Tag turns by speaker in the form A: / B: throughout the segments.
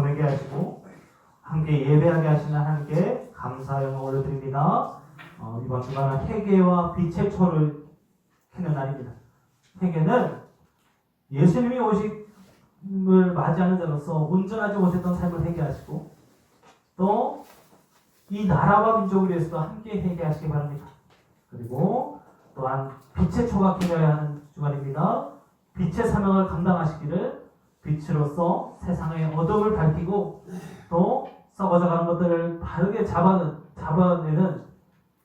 A: 보내게 하시고 함께 예배하게 하시는 하나님께 감사 영광 올려드립니다. 이번 주간은 회개와 빛의 초를 켜는 날입니다. 회개는 예수님이 오심을 맞이하는 자로서 온전하지 못했던 삶을 회개하시고 또 이 나라와 민족을 위해서도 함께 회개하시기 바랍니다. 그리고 또한 빛의 초가 켜져야 하는 주간입니다. 빛의 사명을 감당하시기를 빛으로서 세상의 어둠을 밝히고 또 썩어져가는 것들을 바르게 잡아내는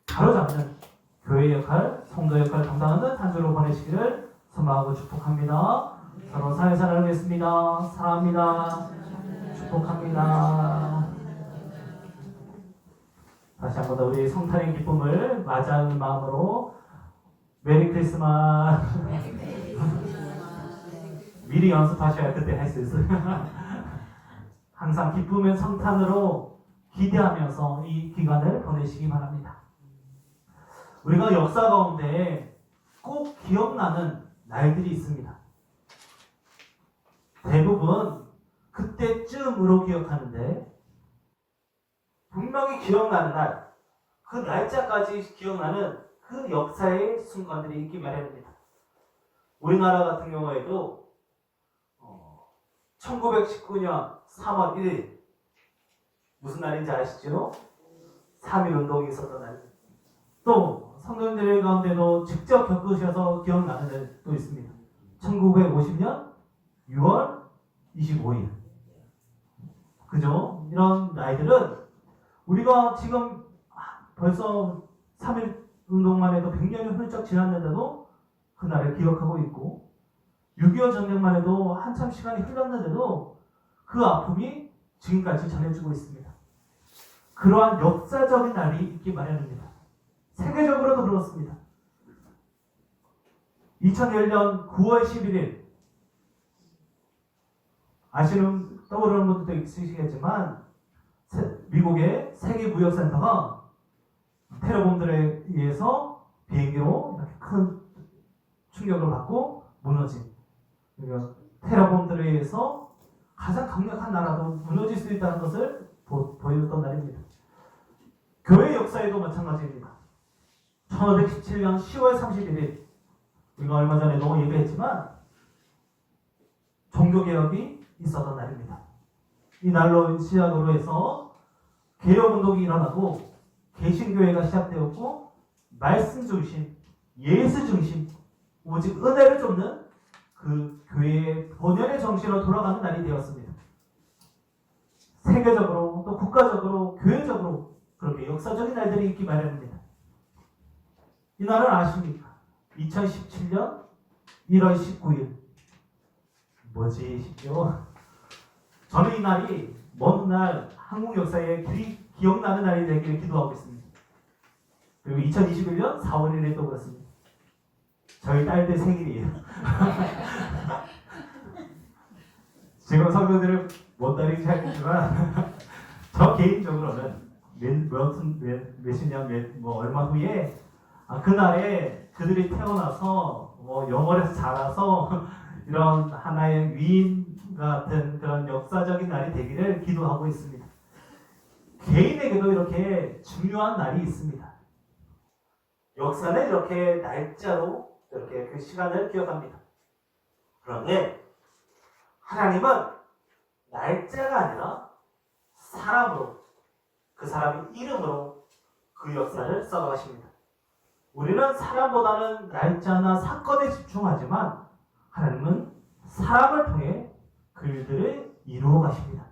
A: 바로잡는 교회 역할, 성도 역할을 감당하는 한 주로 보내시기를 소망하고 축복합니다. 서로 사회생활을 위했습니다. 사랑합니다. 축복합니다. 다시 한 번 더 우리 성탄의 기쁨을 맞이하는 마음으로 메리 크리스마스. 미리 연습하셔야 그때 할 수 있어요. 항상 기쁨의 성탄으로 기대하면서 이 기간을 보내시기 바랍니다. 우리가 역사 가운데 꼭 기억나는 날들이 있습니다. 대부분 그때쯤으로 기억하는데 분명히 기억나는 날, 그 날짜까지 기억나는 그 역사의 순간들이 있기 마련입니다. 우리나라 같은 경우에도 1919년 3월 1일 무슨 날인지 아시죠? 3.1운동이 있었던 날입니다. 또 성도님들 가운데도 직접 겪으셔서 기억나는 날도 있습니다. 1950년 6월 25일. 그죠? 이런 날들은 우리가 지금 벌써 3.1운동만 해도 100년이 훌쩍 지났는데도 그날을 기억하고 있고 6.25 전쟁만 해도 한참 시간이 흘렀는데도 그 아픔이 지금까지 전해지고 있습니다. 그러한 역사적인 날이 있기 마련입니다. 세계적으로도 그렇습니다. 2001년 9월 11일 떠오르는 분들도 있으시겠지만 미국의 세계무역센터가 테러범들에 의해서 비행기로 이렇게 큰 충격을 받고 무너진, 테러범들에 의해서 가장 강력한 나라도 무너질 수 있다는 것을 보여줬던 날입니다. 교회 역사에도 마찬가지입니다. 1517년 10월 31일 우리가 얼마 전에도 예배했지만 종교개혁이 있었던 날입니다. 이 날로 시작으로 해서 개혁운동이 일어나고 개신교회가 시작되었고 말씀 중심, 예수 중심, 오직 은혜를 쫓는 그 교회의 본연의 정신으로 돌아가는 날이 되었습니다. 세계적으로 또 국가적으로 교회적으로 그렇게 역사적인 날들이 있기 마련입니다. 이 날은 아십니까? 2017년 1월 19일 뭐지 싶죠? 저는 이 날이 먼 날 한국 역사에 기억나는 날이 되기를 기도하고 있습니다. 그리고 2021년 4월 1일 또 그렇습니다. 저희 딸들 생일이에요. 지금 성도들은 뭔 달인지 알겠지만 저 개인적으로는 몇십 년 얼마 후에 그날에 그들이 태어나서 영월에서 자라서 이런 하나의 위인 같은 그런 역사적인 날이 되기를 기도하고 있습니다. 개인에게도 이렇게 중요한 날이 있습니다. 역사는 이렇게 날짜로 이렇게 그 시간을 기억합니다. 그런데 하나님은 날짜가 아니라 사람으로, 그 사람의 이름으로 그 역사를 써가십니다. 우리는 사람보다는 날짜나 사건에 집중하지만 하나님은 사람을 통해 그 일들을 이루어 가십니다.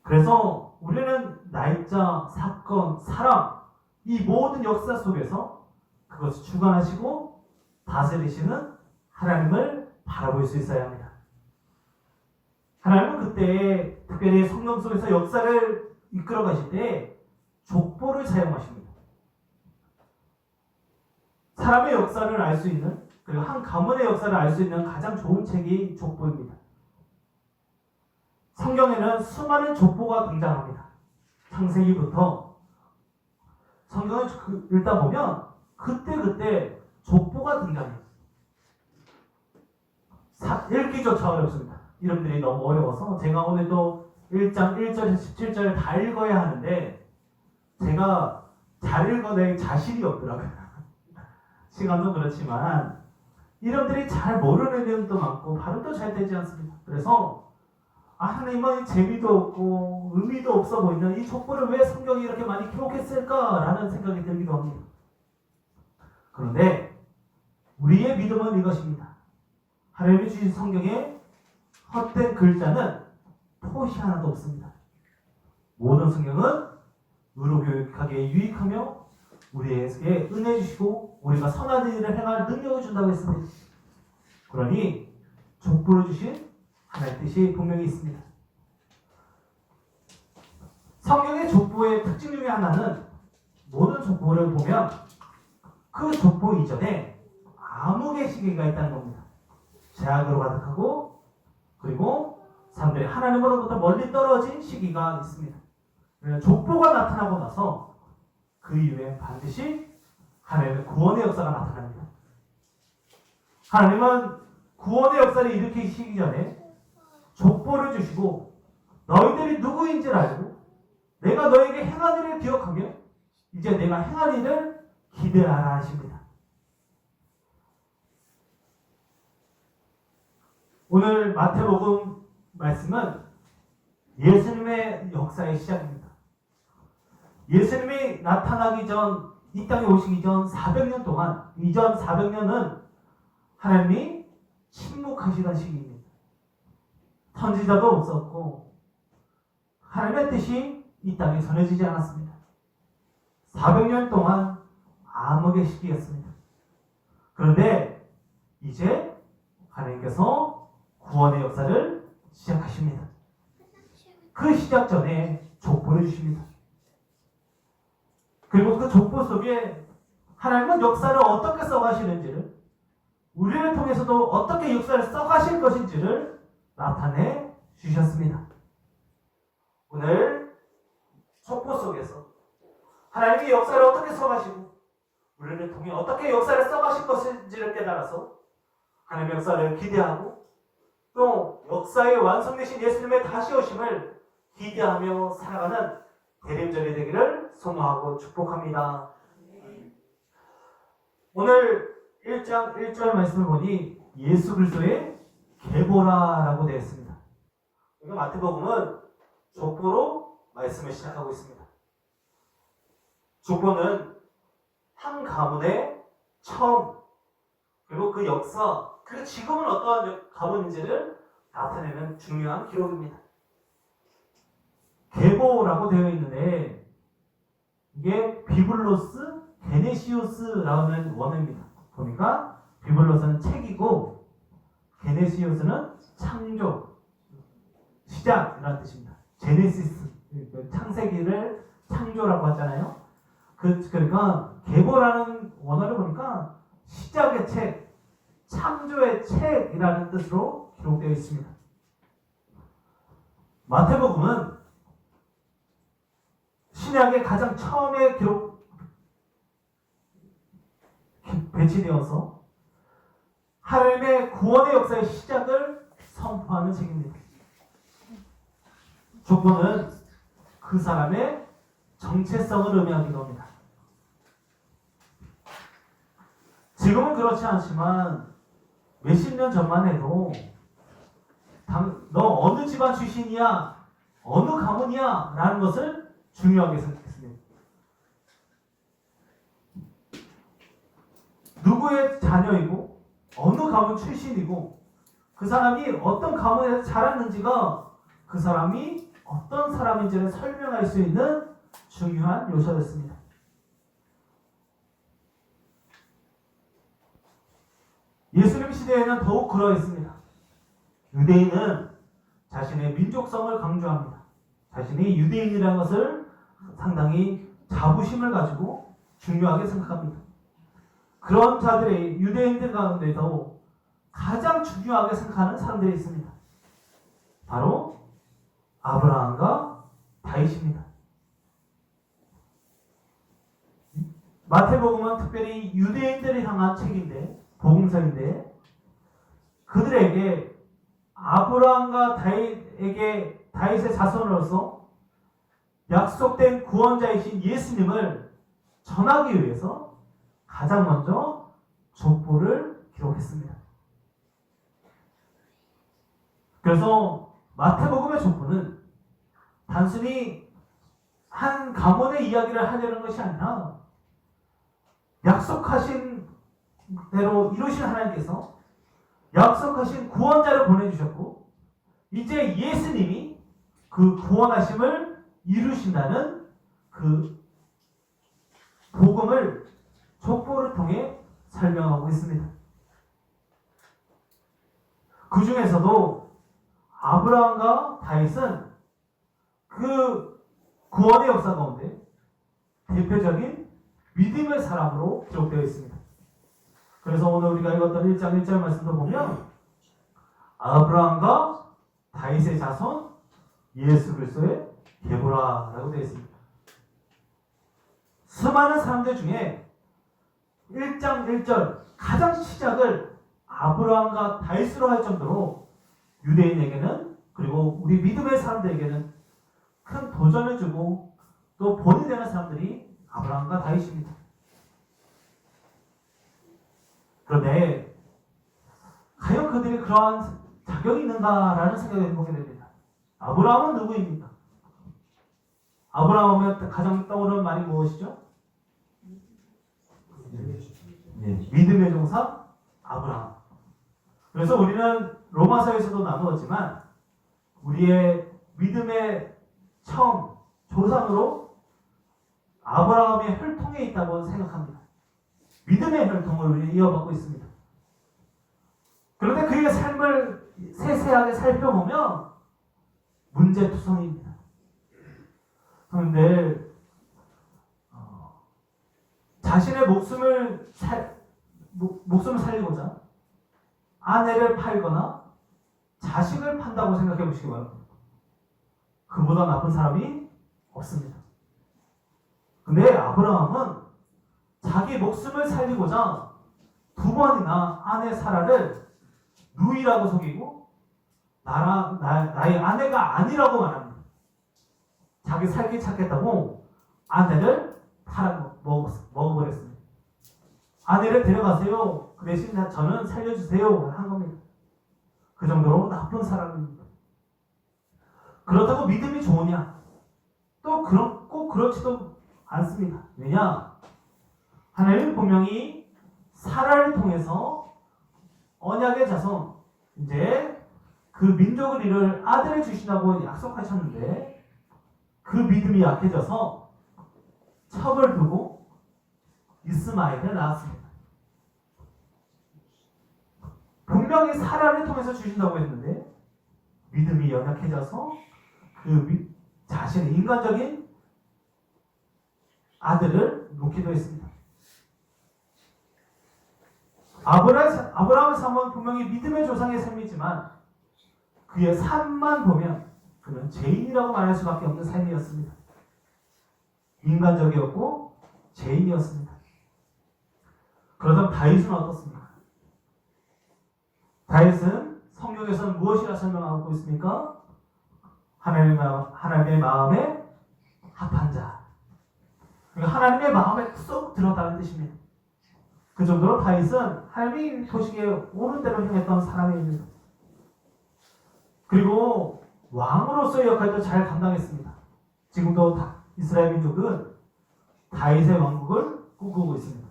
A: 그래서 우리는 날짜, 사건, 사람, 이 모든 역사 속에서 그것을 주관하시고 다스리시는 하나님을 바라볼 수 있어야 합니다. 하나님은 그때 특별히 성경 속에서 역사를 이끌어 가실 때 족보를 사용하십니다. 사람의 역사를 알 수 있는, 그리고 한 가문의 역사를 알 수 있는 가장 좋은 책이 족보입니다. 성경에는 수많은 족보가 등장합니다. 창세기부터 성경을 읽다 보면 그때 족보가 등장해요. 읽기조차 어렵습니다. 이름들이 너무 어려워서 제가 오늘도 1장 1절에서 17절을 다 읽어야 하는데 제가 잘 읽어낼 자신이 없더라고요. 시간도 그렇지만 이름들이 잘 모르는 이름도 많고 발음도 잘 되지 않습니다. 그래서 하나님은 재미도 없고 의미도 없어 보이는 이 족보를 왜 성경이 이렇게 많이 기록했을까라는 생각이 들기도 합니다. 그런데 우리의 믿음은 이것입니다. 하나님이 주신 성경에 헛된 글자는 토시 하나도 없습니다. 모든 성경은 의로교육하기에 유익하며 우리에게 은혜 주시고 우리가 선한 일을 행할 능력을 준다고 했습니다. 그러니 족보를 주신 하나님의 뜻이 분명히 있습니다. 성경의 족보의 특징 중에 하나는 모든 족보를 보면 그 족보 이전에 암흑의 시기가 있다는 겁니다. 죄악으로 가득하고 그리고 사람들이 하나님으로부터 멀리 떨어진 시기가 있습니다. 족보가 나타나고 나서 그 이후에 반드시 하나님의 구원의 역사가 나타납니다. 하나님은 구원의 역사를 일으키시기 전에 족보를 주시고 너희들이 누구인지를 알고 내가 너에게 행한 일을 기억하며 이제 내가 행한 일을 기대하라 하십니다. 오늘 마태복음 말씀은 예수님의 역사의 시작입니다. 예수님이 나타나기 전, 이 땅에 오시기 전 400년 동안, 이전 400년은 하나님이 침묵하시던 시기입니다. 선지자도 없었고 하나님의 뜻이 이 땅에 전해지지 않았습니다. 400년 동안 암흑의 시기였습니다. 그런데 이제 하나님께서 구원의 역사를 시작하십니다. 그 시작 전에 족보를 주십니다. 그리고 그 족보 속에 하나님은 역사를 어떻게 써가시는지를 우리를 통해서도 어떻게 역사를 써가실 것인지를 나타내 주셨습니다. 오늘 족보 속에서 하나님이 역사를 어떻게 써가시고 우리를 통해 어떻게 역사를 써가실 것인지를 깨달아서 하나님의 역사를 기대하고 또 역사의 완성되신 예수님의 다시 오심을 기대하며 살아가는 대림절이 되기를 소망하고 축복합니다. 오늘 1장 1절 말씀을 보니 예수 그리스도의 계보라라고 되어 있습니다. 마태복음은 족보로 말씀을 시작하고 있습니다. 족보는 한 가문의 처음 그리고 그 역사 그리고 지금은 어떠한 가문인지를 나타내는 중요한 기록입니다. 계보라고 되어 있는데 이게 비블로스 게네시우스라는 원어입니다. 보니까 비블로스는 책이고 게네시우스는 창조, 시작이라는 뜻입니다. 제네시스, 창세기를 창조라고 하잖아요. 그러니까 계보라는 원어를 보니까 시작의 책, 창조의 책이라는 뜻으로 기록되어 있습니다. 마태복음은 신약의 가장 처음에 배치되어서 하나님의 구원의 역사의 시작을 선포하는 책입니다. 족보는 그 사람의 정체성을 의미하기도 합니다. 지금은 그렇지 않지만 몇십 년 전만 해도 너 어느 집안 출신이야? 어느 가문이야? 라는 것을 중요하게 생각했습니다. 누구의 자녀이고 어느 가문 출신이고 그 사람이 어떤 가문에서 자랐는지가 그 사람이 어떤 사람인지를 설명할 수 있는 중요한 요소였습니다. 예수님 시대에는 더욱 그러했습니다. 유대인은 자신의 민족성을 강조합니다. 자신이 유대인이라는 것을 상당히 자부심을 가지고 중요하게 생각합니다. 그런 자들의 유대인들 가운데도 가장 중요하게 생각하는 사람들이 있습니다. 바로 아브라함과 다윗입니다. 마태복음은 특별히 유대인들을 향한 책인데 복음서인데 그들에게 아브라함과 다윗의 자손으로서 약속된 구원자이신 예수님을 전하기 위해서 가장 먼저 족보를 기록했습니다. 그래서 마태복음의 족보는 단순히 한 가문의 이야기를 하려는 것이 아니라 약속하신 대로 이루신 하나님께서 약속하신 구원자를 보내주셨고 이제 예수님이 그 구원하심을 이루신다는 그 복음을 족보를 통해 설명하고 있습니다. 그 중에서도 아브라함과 다윗은 그 구원의 역사 가운데 대표적인 믿음의 사람으로 기록되어 있습니다. 그래서 오늘 우리가 읽었던 1장 1절 말씀도 보면 아브라함과 다윗의 자손 예수 그리스도의 계보라라고 되어 있습니다. 수많은 사람들 중에 1장 1절 가장 시작을 아브라함과 다윗으로 할 정도로 유대인에게는 그리고 우리 믿음의 사람들에게는 큰 도전을 주고 또 본이 되는 사람들이 아브라함과 다윗입니다. 그런데 과연 그들이 그러한 자격이 있는가라는 생각을 해보게 됩니다. 아브라함은 누구입니까? 아브라함 하면 가장 떠오르는 말이 무엇이죠? 믿음의 종사 아브라함. 그래서 우리는 로마서에서도 나누었지만 우리의 믿음의 처음 조상으로 아브라함의 혈통에 있다고 생각합니다. 믿음의 혈통을 우리는 이어받고 있습니다. 그런데 그의 삶을 세세하게 살펴보면 문제투성입니다. 그런데 자신의 목숨을 살리고자 아내를 팔거나 자식을 판다고 생각해 보시기 바랍니다. 그보다 나쁜 사람이 없습니다. 근데 아브라함은 자기 목숨을 살리고자 2번이나 아내 사라를 누이라고 속이고 나의 아내가 아니라고 말합니다. 자기 살기 찾겠다고 아내를 먹어버렸습니다. 아내를 데려가세요. 그 대신 저는 살려주세요. 한 겁니다. 그 정도로 나쁜 사람입니다. 그렇다고 믿음이 좋으냐? 또 꼭 그렇지도 않습니다. 왜냐? 하나님은 분명히 사라를 통해서 언약의 자손, 이제 그 민족을 이룰 아들을 주신다고 약속하셨는데 그 믿음이 약해져서 첩을 두고 이스마엘을 낳았습니다. 분명히 사라를 통해서 주신다고 했는데 믿음이 연약해져서 그 자신의 인간적인 아들을 놓기도 했습니다. 아브라함의 삶은 분명히 믿음의 조상의 삶이지만 그의 삶만 보면 그는 죄인이라고 말할 수밖에 없는 삶이었습니다. 인간적이었고 죄인이었습니다. 그러던 다윗은 어떻습니까? 다윗은 성경에서는 무엇이라 설명하고 있습니까? 하나님의 마음에 합한 자. 그러니까 하나님의 마음에 쏙 들었다는 뜻입니다. 그 정도로 다윗은 하나님이 보시기에 옳은 대로 행했던 사람입니다. 그리고 왕으로서의 역할도 잘 감당했습니다. 지금도 이스라엘 민족은 다윗의 왕국을 꿈꾸고 있습니다.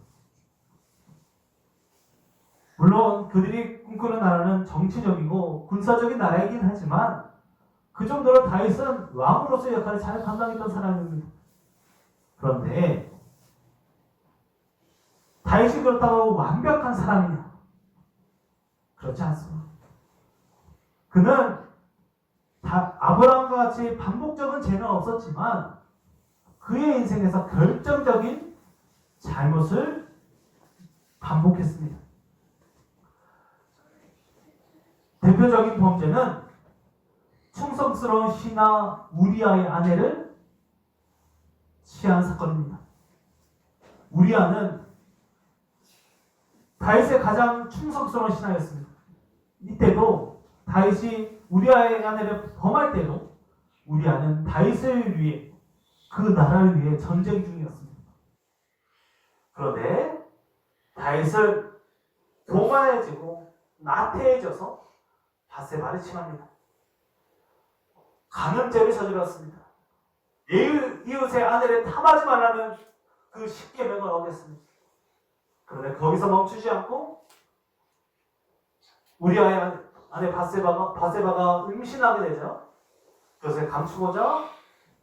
A: 물론 그들이 꿈꾸는 나라는 정치적이고 군사적인 나라이긴 하지만 그 정도로 다윗은 왕으로서의 역할을 잘 감당했던 사람입니다. 그런데 다윗이 그렇다고 완벽한 사람이냐? 그렇지 않습니다. 그는 아브라함과 같이 반복적인 죄는 없었지만 그의 인생에서 결정적인 잘못을 반복했습니다. 대표적인 범죄는 충성스러운 신하 우리아의 아내를 취한 사건입니다. 우리아는 다윗의 가장 충성스러운 신하였습니다. 이때도 다윗이 우리아의 아내를 범할 때도 우리아는 다윗을 위해 그 나라를 위해 전쟁 중이었습니다. 그런데 다윗은 교만해지고 나태해져서 밧세바를 침합니다. 간음죄를 저질렀습니다. 이웃의 아내를 탐하지 말라는 그 10계명을 어겼습니다. 그런데 거기서 멈추지 않고 우리아의 아내 밧세바가 임신하게 되죠. 그것을 감추고자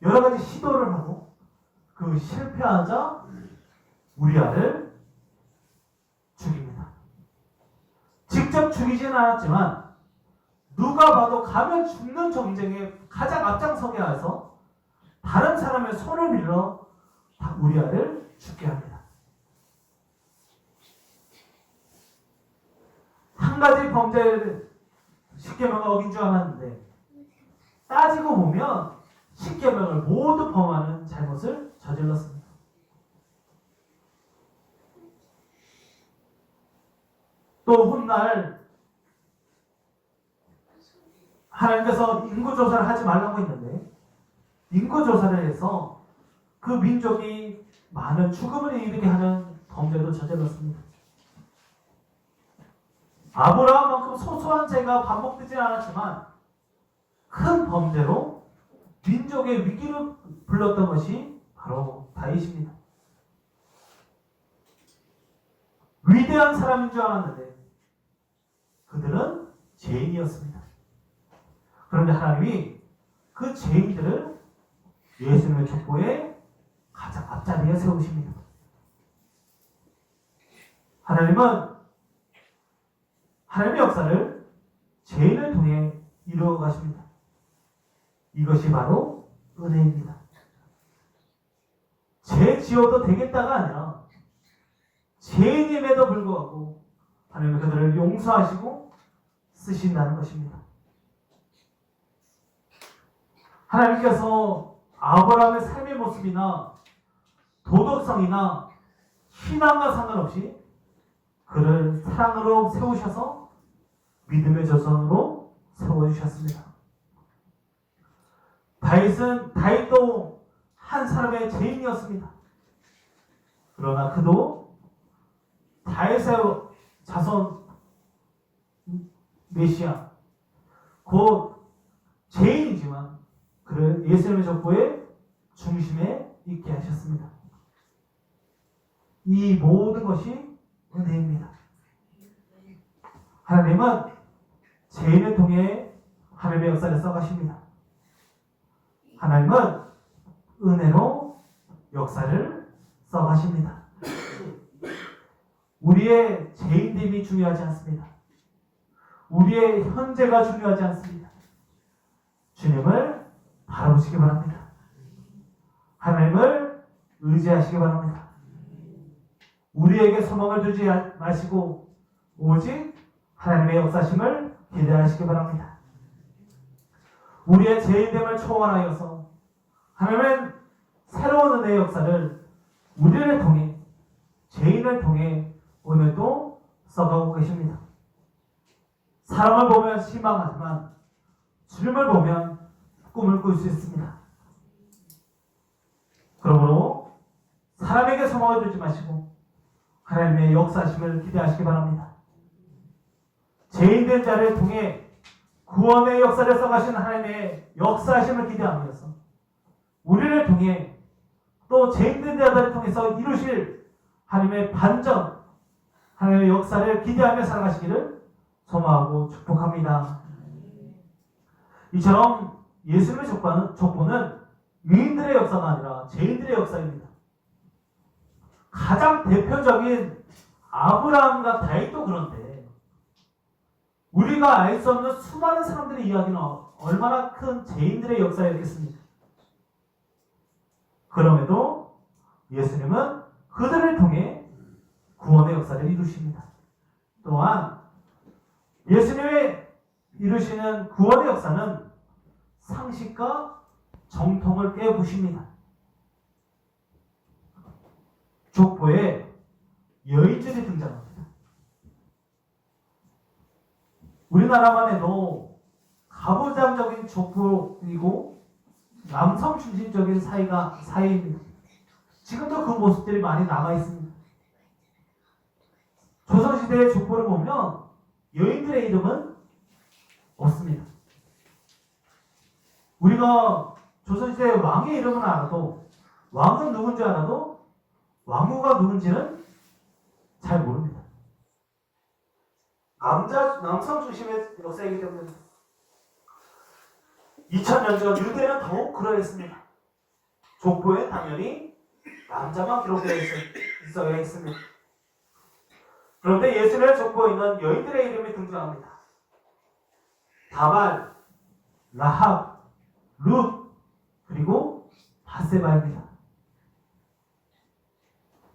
A: 여러 가지 시도를 하고 그 실패하자 우리아를 죽입니다. 직접 죽이지는 않았지만 누가 봐도 가면 죽는 전쟁에 가장 앞장서게 해서 다른 사람의 손을 밀어 우리아를 죽게 합니다. 한 가지 범죄를 10계명을 어긴 줄 알았는데 따지고 보면 10계명을 모두 범하는 잘못을 저질렀습니다. 또 훗날 하나님께서 인구조사를 하지 말라고 했는데 인구조사를 해서 그 민족이 많은 죽음을 이르게 하는 범죄도 저질렀습니다. 아브라함만큼 소소한 죄가 반복되지 않았지만 큰 범죄로 민족의 위기를 불렀던 것이 바로 다윗입니다. 위대한 사람인 줄 알았는데 그들은 죄인이었습니다. 그런데 하나님이 그 죄인들을 예수님의 족보에 가장 앞자리에 세우십니다. 하나님의 역사를 죄인을 통해 이루어 가십니다. 이것이 바로 은혜입니다. 죄 지어도 되겠다가 아니라 죄인임에도 불구하고 하나님은 그들을 용서하시고 쓰신다는 것입니다. 하나님께서 아브라함의 삶의 모습이나 도덕성이나 신앙과 상관없이 그를 사랑으로 세우셔서 믿음의 조상으로 세워주셨습니다. 다윗도 한 사람의 죄인이었습니다. 그러나 그도 다윗의 자손 메시아 곧 죄인이지만 그를 예수님의 족보의 중심에 있게 하셨습니다. 이 모든 것이 은혜입니다. 하나님은 죄인을 통해 하나님의 역사를 써가십니다. 하나님은 은혜로 역사를 써가십니다. 우리의 죄인됨이 중요하지 않습니다. 우리의 현재가 중요하지 않습니다. 주님을 바라보시기 바랍니다. 하나님을 의지하시기 바랍니다. 우리에게 소망을 두지 마시고 오직 하나님의 역사심을 기대하시기 바랍니다. 우리의 죄인됨을 초월하여서 하나님은 새로운 은혜의 역사를 우리를 통해 죄인을 통해 오늘도 써가고 계십니다. 사람을 보면 실망하지만 주님을 보면 꿈을 꿀 수 있습니다. 그러므로 사람에게 소망을 두지 마시고 하나님의 역사심을 기대하시기 바랍니다. 죄인된 자를 통해 구원의 역사를 써가신 하나님의 역사심을 기대하면서 우리를 통해 또 죄인된 자들을 통해서 이루실 하나님의 반전, 하나님의 역사를 기대하며 살아가시기를 소망하고 축복합니다. 이처럼 예수님의 족보는 의인들의 역사가 아니라 죄인들의 역사입니다. 가장 대표적인 아브라함과 다윗도 그런데 우리가 알 수 없는 수많은 사람들의 이야기는 얼마나 큰 죄인들의 역사였겠습니까? 그럼에도 예수님은 그들을 통해 구원의 역사를 이루십니다. 또한 예수님의 이루시는 구원의 역사는 상식과 정통을 깨부십니다. 족보에 여인들이 등장합니다. 우리나라만 해도 가부장적인 족보이고 남성 중심적인 사회입니다. 지금도 그 모습들이 많이 남아 있습니다. 조선시대의 족보를 보면 여인들의 이름은 없습니다. 우리가 조선시대의 왕의 이름은 알아도 왕은 누군지 알아도 왕후가 누군지는 잘 모릅니다. 남성 중심의 역사이기 때문에 2000년 전 유대는 더욱 그러했습니다. 족보에 당연히 남자만 기록되어 있어야 했습니다. 그런데 예수님의 족보에는 여인들의 이름이 등장합니다. 다발, 라합, 룻, 그리고 바세바입니다.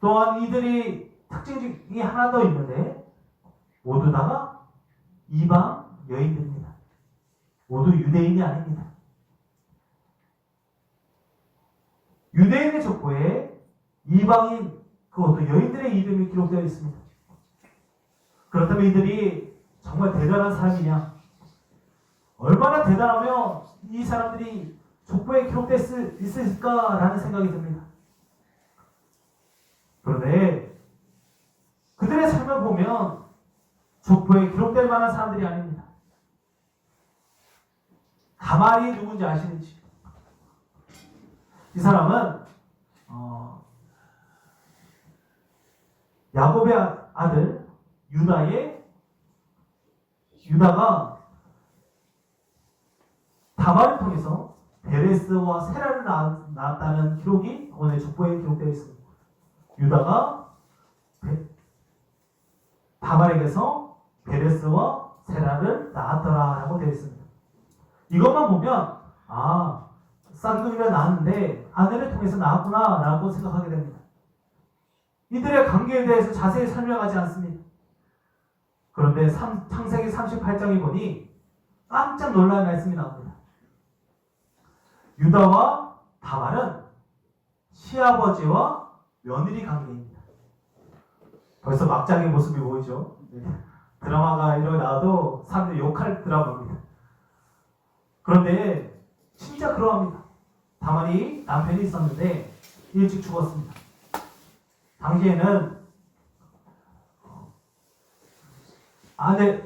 A: 또한 이들이 특징이 하나 더 있는데 모두 다가 이방 여인들입니다. 모두 유대인이 아닙니다. 유대인의 족보에 이방인, 그것도 여인들의 이름이 기록되어 있습니다. 그렇다면 이들이 정말 대단한 사람이냐? 얼마나 대단하면 이 사람들이 족보에 기록됐을까라는 생각이 듭니다. 그런데 그들의 삶을 보면 족보에 기록될 만한 사람들이 아닙니다. 다말이 누군지 아시는지? 이 사람은 야곱의 아들 유다가 다말을 통해서 베레스와 세라를 낳았다는 기록이 오늘 족보에 기록되어 있습니다. 유다가 다말에게서 베레스와 세라를 낳았더라라고 되어 있습니다. 이것만 보면 쌍둥이를 낳았는데 아내를 통해서 낳았구나라고 생각하게 됩니다. 이들의 관계에 대해서 자세히 설명하지 않습니다. 그런데 창세기 38장에 보니 깜짝 놀랄 말씀이 나옵니다. 유다와 다말은 시아버지와 며느리 관계입니다. 벌써 막장의 모습이 보이죠? 드라마가 이러고 나와도 사람들이 욕할 드라마입니다. 그런데 진짜 그러합니다. 다말이 남편이 있었는데 일찍 죽었습니다. 당시에는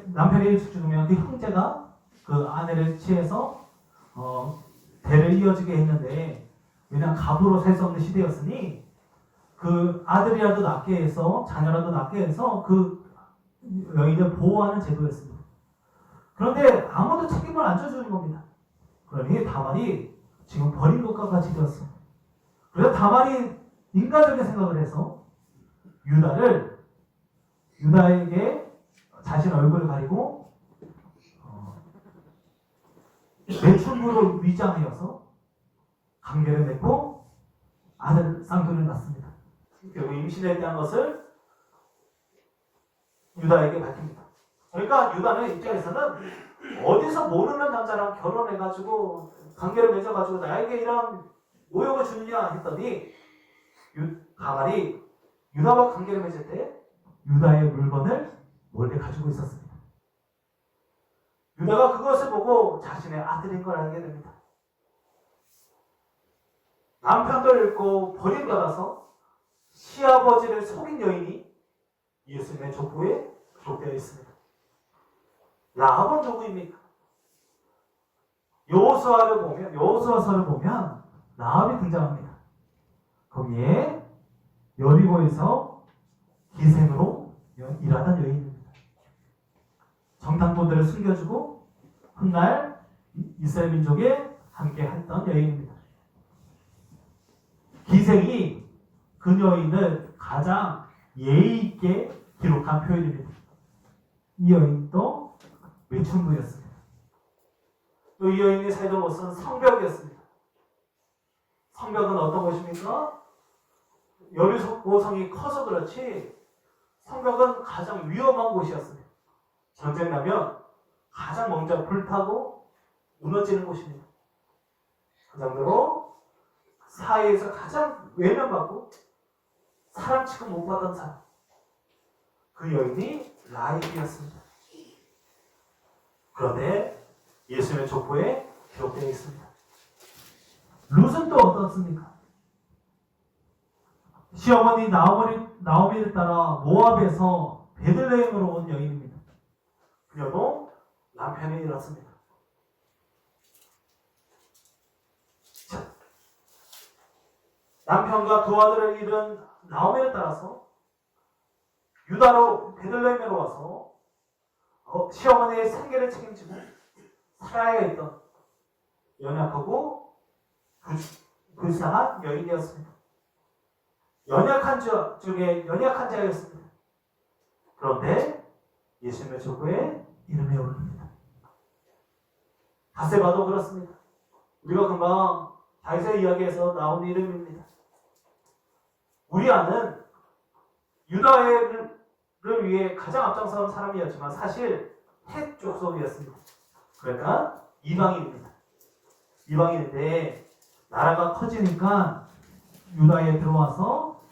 A: 남편이 일찍 죽으면 그 형제가 그 아내를 취해서 대를 이어지게 했는데, 왜냐하면 갑으로 살 수 없는 시대였으니 그 아들이라도 낳게 해서 자녀라도 낳게 해서 그 여인을 보호하는 제도였습니다. 그런데 아무도 책임을 안 져주는 겁니다. 그러니 다말이 지금 버린 것과 같이 되었습니다. 그래서 다말이 인간적인 생각을 해서 유다에게 자신 얼굴을 가리고 매춘부로 위장하여서 관계를 맺고 아들 쌍둥이를 낳습니다. 결국 임신에 대한 것을 유다에게 밝힙니다. 그러니까 유다는 입장에서는 어디서 모르는 남자랑 결혼해가지고 관계를 맺어가지고 나에게 이런 모욕을 주느냐 했더니 다말이 유다와 관계를 맺을 때 유다의 물건을 몰래 가지고 있었습니다. 유다가 그것을 보고 자신의 아들인 걸 알게 됩니다. 남편도 잃고 버림받아서 시아버지를 속인 여인이 예수님의 족보에 기록되어 있습니다. 라합은 누구입니까? 여호수아서를 보면 라합이 등장합니다. 거기에 여리고에서 기생으로 일하던 여인입니다. 정탐꾼들을 숨겨주고 훗날 이스라엘 민족에 함께 했던 여인입니다. 기생이 그 여인을 가장 예의 있게 기록한 표현입니다. 이 여인도 매춘부였습니다. 또 이 여인의 살던 곳은 성벽이었습니다. 성벽은 어떤 곳입니까? 여리고성이 커서 그렇지 성벽은 가장 위험한 곳이었습니다. 전쟁 나면 가장 먼저 불타고 무너지는 곳입니다. 그 정도로 사회에서 가장 외면받고 사람 취급 못 받던 사람, 그 여인이 라합이었습니다. 그런데 예수님의 족보에 기록되어 있습니다. 룻은 또 어떻습니까? 시어머니 나오미를 따라 모압에서 베들레헴으로 온 여인입니다. 그녀도 남편이 잃었습니다. 자, 남편과 두 아들을 잃은 나오미를 따라서 유다로 베들레헴으로 와서 시어머니의 생계를 책임지고 살아야 했던 연약하고 불쌍한 여인이었습니다. 연약한 자 중에 연약한 자였습니다. 그런데 예수님의 족보에 이름이 오릅니다. 바세바도 그렇습니다. 우리가 금방 다윗의 이야기에서 나온 이름입니다. 우리아는 유다를 위해 가장 앞장서는 사람이었지만 사실 헷 족속이었습니다. 그러니까 이방인입니다. 이방인인데 나라가 커지니까 유다에 들어와서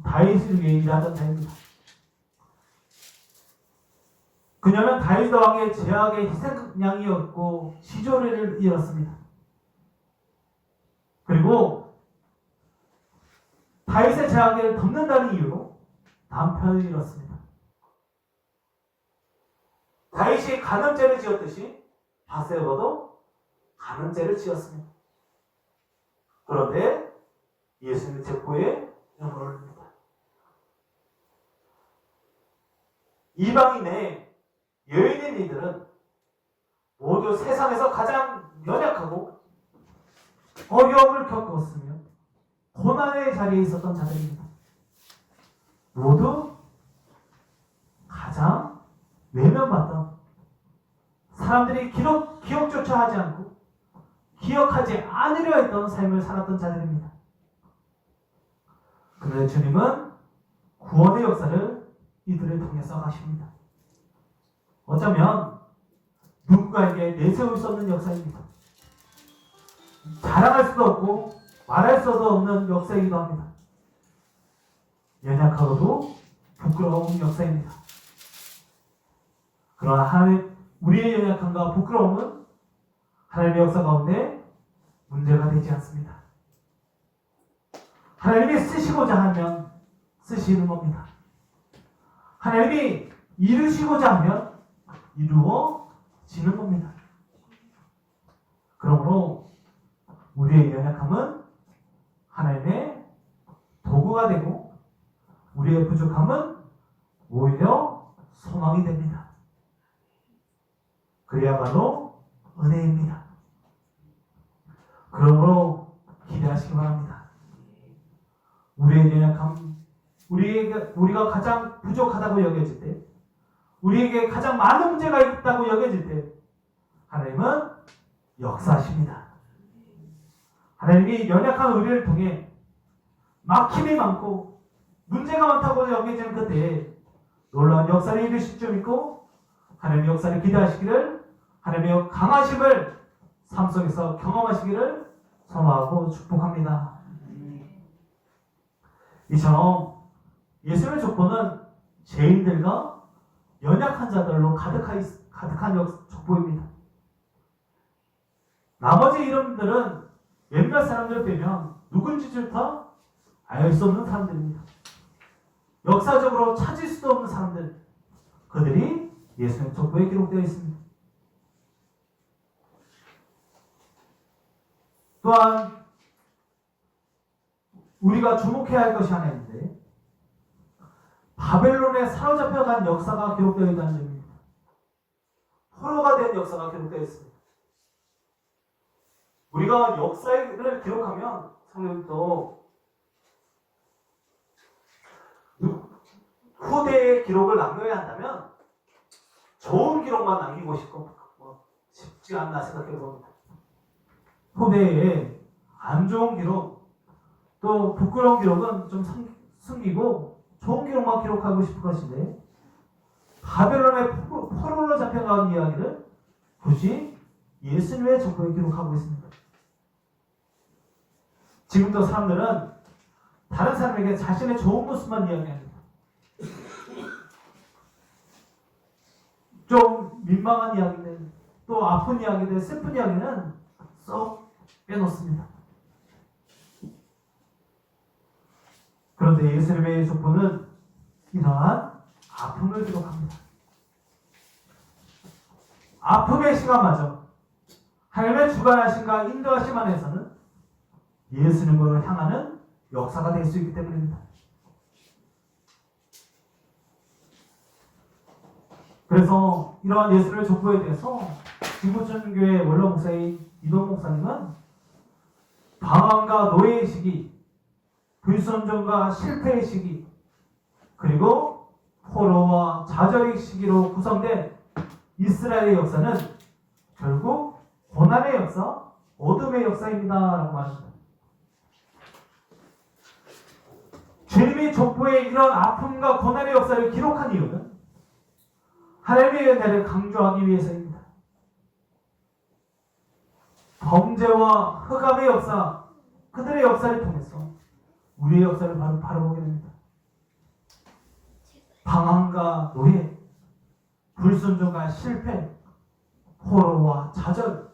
A: 다윗을 위해 일하던 자입니다. 그녀는 다윗 왕의 제약의 희생양이었고 시조리를 잃었습니다. 그리고 다윗의 제약을 덮는다는 이유로 남편을 잃었습니다. 다윗이 간음죄를 지었듯이 바세바도 간음죄를 지었습니다. 그런데 예수님의 족보에 이름을 올립니다. 이방인의 여인인 이들은 모두 세상에서 가장 연약하고 어려움을 겪었으며 고난의 자리에 있었던 자들입니다. 모두 가장 외면받던 사람들이 기억조차 하지 않고 기억하지 않으려 했던 삶을 살았던 자들입니다. 그런데 주님은 구원의 역사를 이들을 통해서 하십니다. 어쩌면 누군가에게 내세울 수 없는 역사입니다. 자랑할 수도 없고 말할 수도 없는 역사이기도 합니다. 연약하고도 부끄러운 역사입니다. 그러나 하나님, 우리의 연약함과 부끄러움은 하나님의 역사 가운데 문제가 되지 않습니다. 하나님이 쓰시고자 하면 쓰시는 겁니다. 하나님이 이루시고자 하면 이루어지는 겁니다. 그러므로 우리의 연약함은 하나님의 도구가 되고 우리의 부족함은 오히려 소망이 됩니다. 그야말로 은혜입니다. 그러므로 기대하시기 바랍니다. 우리의 연약함, 우리가 가장 부족하다고 여겨질 때, 우리에게 가장 많은 문제가 있다고 여겨질 때 하나님은 역사하십니다. 하나님이 연약한 우리를 통해 막힘이 많고 문제가 많다고 여겨지는 그때에 놀라운 역사를 이루실 줄 믿고 하나님의 역사를 기대하시기를, 하나님의 강하심을 삶 속에서 경험하시기를 소망하고 축복합니다. 이처럼 예수님의 족보는 죄인들과 연약한 자들로 가득한 족보입니다. 나머지 이름들은 몇몇 사람들을 빼면 누군지조차 알 수 없는 사람들입니다. 역사적으로 찾을 수도 없는 사람들, 그들이 예수님 족보에 기록되어 있습니다. 또한 우리가 주목해야 할 것이 하나 있는데, 바벨론에 사로잡혀간 역사가 기록되어 있다는 점입니다. 포로가 된 역사가 기록되어 있습니다. 우리가 역사를 기록하면 성경도 후대의 기록을 남겨야 한다면 좋은 기록만 남기고 싶고 쉽지 않나 생각해 봅니다. 후대에 안 좋은 기록, 또 부끄러운 기록은 좀 숨기고 좋은 기록만 기록하고 싶을 것인데, 바벨론의 포로로 잡혀간 이야기를 굳이 예수님의 족보에 기록하고 있습니다. 지금도 사람들은 다른 사람에게 자신의 좋은 모습만 이야기합니다. 좀 민망한 이야기는, 또 아픈 이야기들, 슬픈 이야기는 쏙 빼놓습니다. 그런데 예수님의 족보는 이러한 아픔을 기록합니다. 아픔의 시간마저 하나님의 주관하심과 인도하심 안에서는 예수님으로 향하는 역사가 될 수 있기 때문입니다. 그래서 이러한 예수님의 족보에 대해서 진구천교회 원로 목사인 이동 목사님은 방황과 노예의 시기, 불순종과 실패의 시기, 그리고 포로와 좌절의 시기로 구성된 이스라엘의 역사는 결국 고난의 역사, 어둠의 역사입니다 라고 말합니다. 주님이 족보에 이런 아픔과 고난의 역사를 기록한 이유는 하나님의 은혜를 강조하기 위해서입니다. 범죄와 흑암의 역사, 그들의 역사를 통해서 우리의 역사를 바라보게 됩니다. 방황과 노예, 불순종과 실패, 포로와 좌절,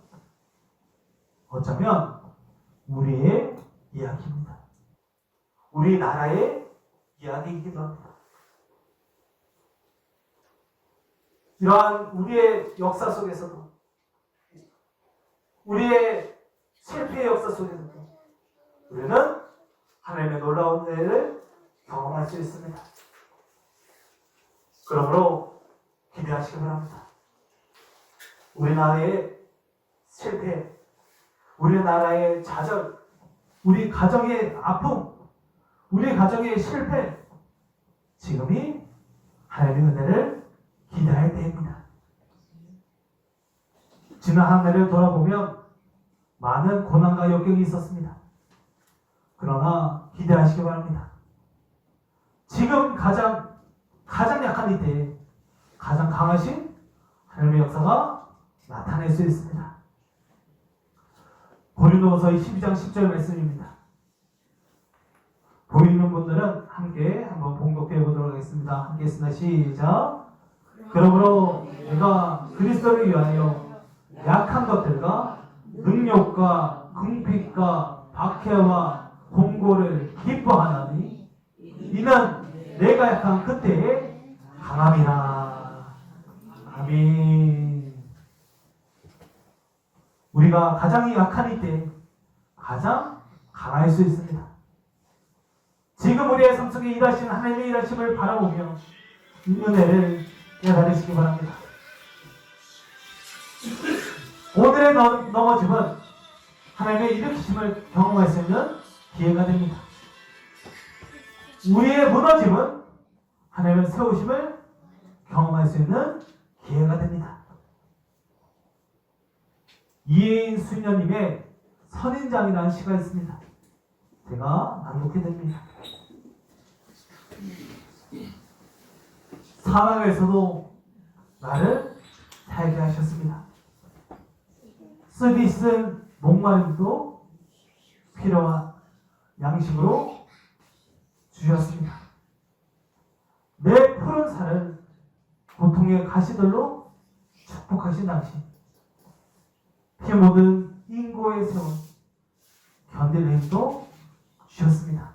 A: 어쩌면 우리의 이야기입니다. 우리나라의 이야기이기도 합니다. 이러한 우리의 역사 속에서도, 우리의 실패의 역사 속에서도 우리는 하나님의 놀라운 은혜를 경험할 수 있습니다. 그러므로 기대하시기 바랍니다. 우리나라의 실패, 우리나라의 좌절, 우리 가정의 아픔, 우리 가정의 실패, 지금이 하나님의 은혜를 기대할 때입니다. 지난 한 해를 돌아보면 많은 고난과 역경이 있었습니다. 그러나 기대하시기 바랍니다. 지금 가장 약한 이때에 가장 강하신 하나님의 역사가 나타낼 수 있습니다. 고린도후서 12장 10절 말씀입니다. 보이는 분들은 함께 한번 봉독해 보도록 하겠습니다. 함께 했습니다. 시작. 그러므로 내가 그리스도를 위하여 약한 것들과 능력과 궁핍과 박해와 공고를 기뻐하나니 이는 내가 약한 그때에 강함이라. 아멘. 우리가 가장 약한 이때 가장 강할 수 있습니다. 지금 우리의 삶 속에 일하시는 하나님의 일하심을 바라보며 이 은혜를 깨달으시기 바랍니다. 오늘의 넘어짐은 하나님의 일으키심을 경험할 수 있는 기회가 됩니다. 우리의 무너짐은 하나님의 세우심을 경험할 수 있는 기회가 됩니다. 이혜인 수녀님의 선인장이라는 시가 있습니다. 제가 낭독해 드립니다. 사막에서도 나를 살게 하셨습니다. 쓰디 쓴 목마름도 필요한 양식으로 주셨습니다. 내 푸른 살을 고통의 가시들로 축복하신 당신, 피 묻은 인고의 세월 견딜 힘도 주셨습니다.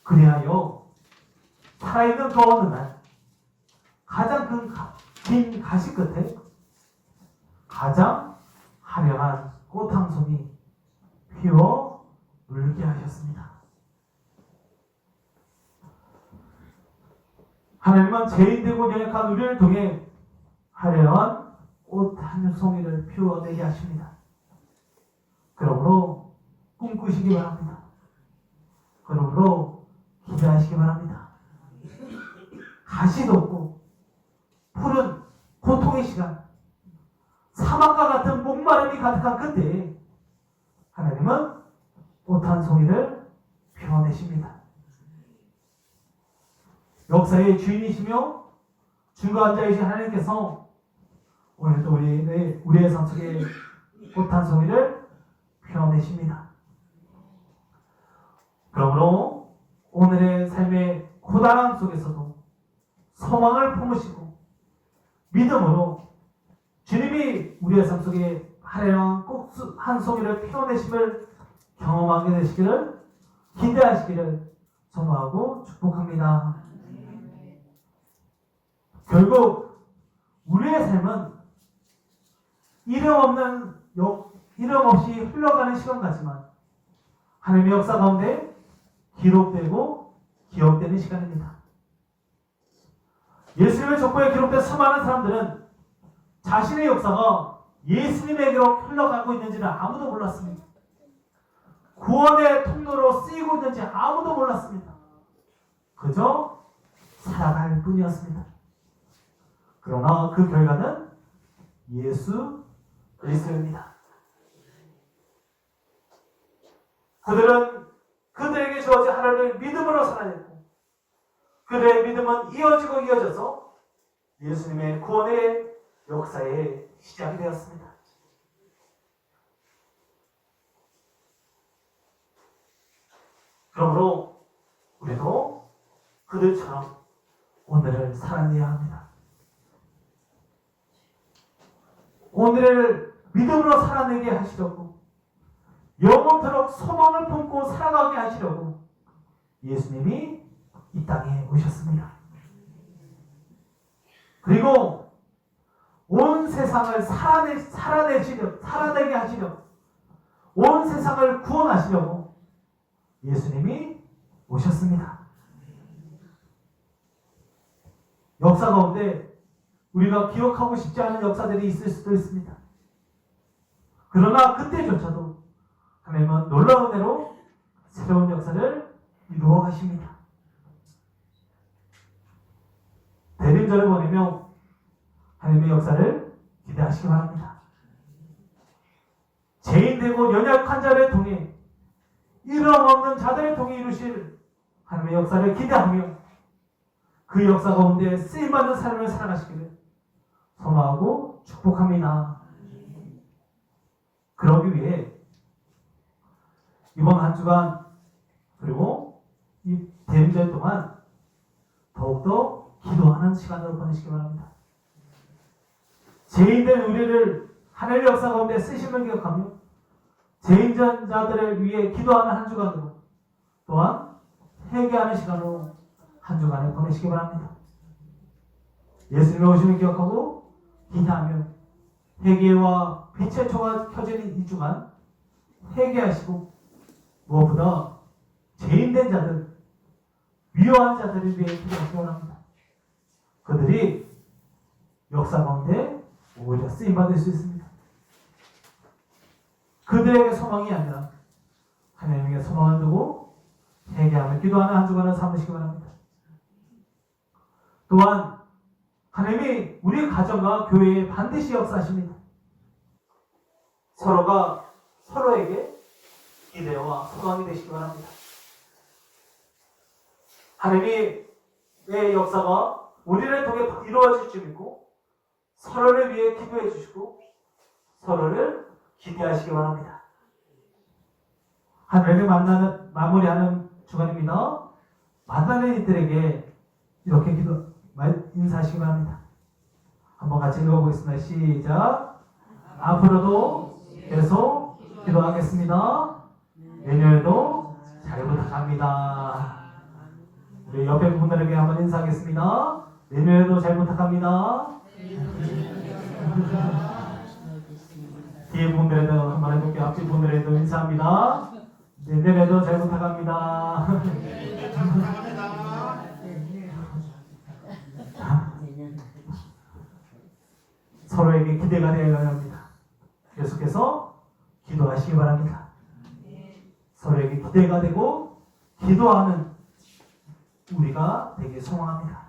A: 그리하여 살아있는 그 어느 날 가장 긴 가시 끝에 가장 화려한 꽃 한 송이 피워 물게 하셨습니다. 하나님은 죄인되고 연약한 우리를 통해 화려한 꽃 한 송이를 피워내게 하십니다. 그러므로 꿈꾸시기 바랍니다. 그러므로 기대하시기 바랍니다. 가시도 없고 푸른 고통의 시간, 사막과 같은 목마름이 가득한 그때에 하나님은 꽃 한 송이를 피워내십니다. 역사의 주인이시며 주관자이신 하나님께서 오늘도 우리의 삶 속에 꽃 한 송이를 피워내십니다. 그러므로 오늘의 삶의 고단함 속에서도 소망을 품으시고 믿음으로 주님이 우리의 삶 속에 화려한 꽃 한 송이를 피워내심을 경험하게 되시기를 기대하시기를 소망하고 축복합니다. 결국 우리의 삶은 이름 없이 흘러가는 시간 같지만 하나님의 역사 가운데 기록되고 기억되는 시간입니다. 예수님의 족보에 기록된 수많은 사람들은 자신의 역사가 예수님에게로 흘러가고 있는지는 아무도 몰랐습니다. 구원의 통로로 쓰이고 있는지 아무도 몰랐습니다. 그저 살아갈 뿐이었습니다. 그러나 그 결과는 예수 그리스도입니다. 그들은 그들에게 주어진 하나님을 믿음으로 살아냈고 그들의 믿음은 이어지고 이어져서 예수님의 구원의 역사의 시작이 되었습니다. 그러므로 우리도 그들처럼 오늘을 살아내야 합니다. 오늘을 믿음으로 살아내게 하시려고 영원토록 소망을 품고 살아가게 하시려고 예수님이 이 땅에 오셨습니다. 그리고 온 세상을 살아내게 하시려고 온 세상을 구원하시려고 예수님이 오셨습니다. 역사 가운데 우리가 기억하고 싶지 않은 역사들이 있을 수도 있습니다. 그러나 그때조차도 하나님은 놀라운 대로 새로운 역사를 이루어 가십니다. 대림절을 보내며 하나님의 역사를 기대하시기 바랍니다. 죄인되고 연약한 자를 통해 이름 없는 자들을 통해 이루실 하나님의 역사를 기대하며 그 역사 가운데 쓰임받는 삶을 살아가시기를 소망하고 축복합니다. 그러기 위해 이번 한 주간 그리고 이 대림절 동안 더욱더 기도하는 시간으로 보내시기 바랍니다. 죄인된 우리를 하나님의 역사 가운데 쓰심을 기억하며 죄인된 자들을 위해 기도하는 한 주간으로 또한 회개하는 시간으로 한 주간을 보내시기 바랍니다. 예수님의 오심을 기억하고 기대하며 회개와 빛의 초가 켜진 이 주간 회개하시고 무엇보다 죄인된 자들, 위험한 자들을 위해 기도하시기 바랍니다. 그들이 역사 가운데 오히려 쓰임받을 수 있습니다. 그들에게 소망이 아니라 하나님에게 소망을 두고 회개하며 기도하는 한 주간을 삼으시기 바랍니다. 또한 하나님이 우리 가정과 교회에 반드시 역사하십니다. 서로가 서로에게 기대와 소망이 되시기 바랍니다. 하나님의 역사가 우리를 통해 이루어질 줄 믿고 서로를 위해 기도해 주시고 서로를 기대하시기 바랍니다. 하나님을 마무리하는 주간입니다. 만나는 이들에게 이렇게 인사하시기 바랍니다. 한번 같이 읽어보겠습니다. 시작. 앞으로도 계속 기도하겠습니다. 내년에도 잘 부탁합니다. 우리 옆에 분들에게 한번 인사하겠습니다. 내년에도 잘 부탁합니다. 뒤에 분들에도 한번 해볼게요. 앞뒤 분들에도 인사합니다. 내년에도 잘 부탁합니다. 서로에게 기대가 되어야 합니다. 계속해서 기도하시기 바랍니다. 서로에게 기대가 되고 기도하는 우리가 되길 소망합니다.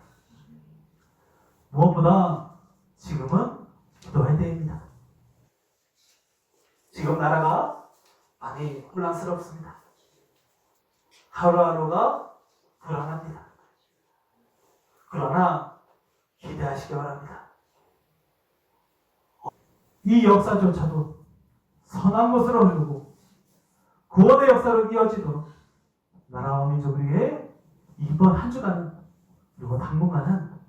A: 무엇보다 지금은 기도할 때입니다. 지금 나라가 많이 혼란스럽습니다. 하루하루가 불안합니다. 그러나 기대하시기 바랍니다. 이 역사조차도 선한 것으로 흐르고 구원의 역사로 이어지도록 나라와 민족을 위해 이번 한 주간은 그리고 당분간은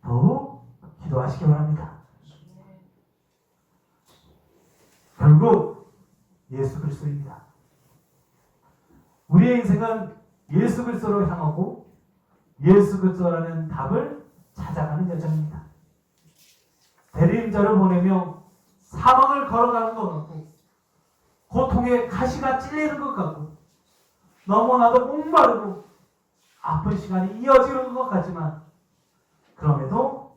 A: 더욱 기도하시기 바랍니다. 결국 예수 그리스도입니다. 우리의 인생은 예수 그리스도로 향하고 예수 그리스도라는 답을 찾아가는 여정입니다. 대리인자를 보내며 사망을 걸어가는 것 같고 고통에 가시가 찔리는 것 같고 너무나도 목마르고 아픈 시간이 이어지는 것 같지만 그럼에도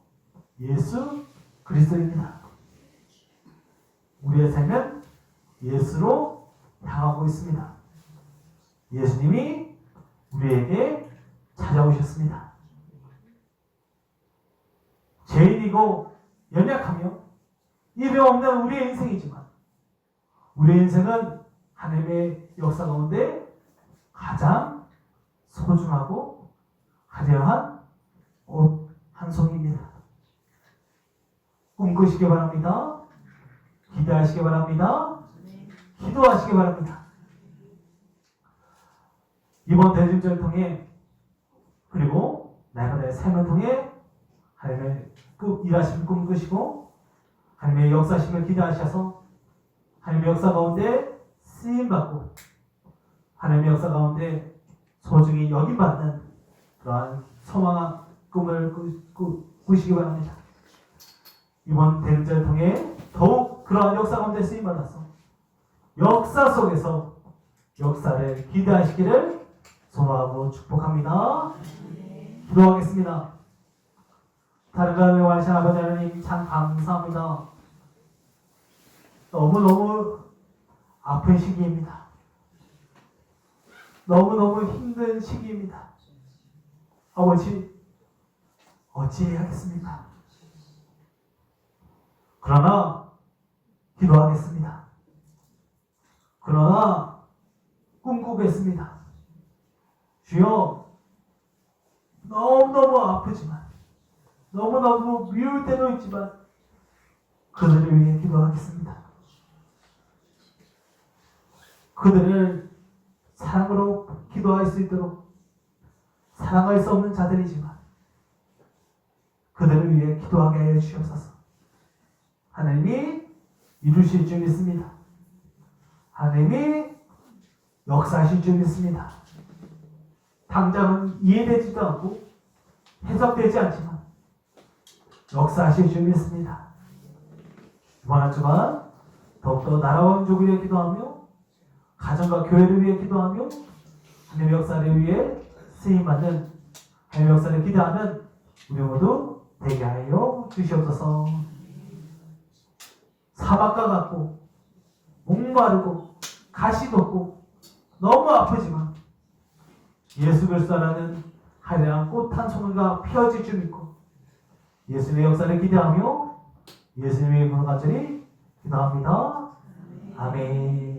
A: 예수 그리스도입니다. 우리의 삶은 예수로 향하고 있습니다. 예수님이 우리에게 찾아오셨습니다. 죄인이고 연약하며 이름 없는 우리의 인생이지만 우리의 인생은 하나님의 역사 가운데 가장 소중하고 화려한 옷 한 송이입니다. 꿈꾸시기 바랍니다. 기대하시기 바랍니다. 기도하시기 바랍니다. 이번 대중절을 통해 그리고 날마다의 삶을 통해 하나님의 일하심을 꿈꾸시고 하나님의 역사심을 기대하셔서 하나님의 역사 가운데 쓰임받고 하나님의 역사 가운데 소중히 여김받는 그러한 소망한 꿈을 꾸시기 바랍니다. 이번 대중절을 통해 더욱 그러한 역사 가운데 쓰임받아서 역사 속에서 역사를 기대하시기를 소망하고 축복합니다. 기도하겠습니다. 다른 가운데 완신 아버지 하나님 참 감사합니다. 너무너무 아픈 시기입니다. 너무너무 힘든 시기입니다. 아버지 어찌해야겠습니까? 그러나 기도하겠습니다. 그러나 꿈꾸겠습니다. 주여 너무너무 아프지만 너무너무 미울 때도 있지만 그들을 위해 기도하겠습니다. 그들을 사랑으로 기도할 수 있도록 사랑할 수 없는 자들이지만 그들을 위해 기도하게 하여 주옵소서. 하나님이 이루실 줄 믿습니다. 하나님이 역사하실 줄 믿습니다. 당장은 이해되지도 않고 해석되지 않지만 역사하실 줄 믿습니다. 이번 한 주간 더욱더 나라와 민족을 위해 기도하며 가정과 교회를 위해 기도하며 하나님의 역사를 위해 쓰임받는 하나님의 역사를 기대하는 우리 모두 되게 하여 주시옵소서. 사막과 같고 목마르고 가시 돋고 너무 아프지만 예수 그리스도라는 화려한 꽃 한 송이가 피어질 줄 믿고 예수님의 역사를 기대하며 예수님의 이름으로 간절히 기도합니다. 아멘.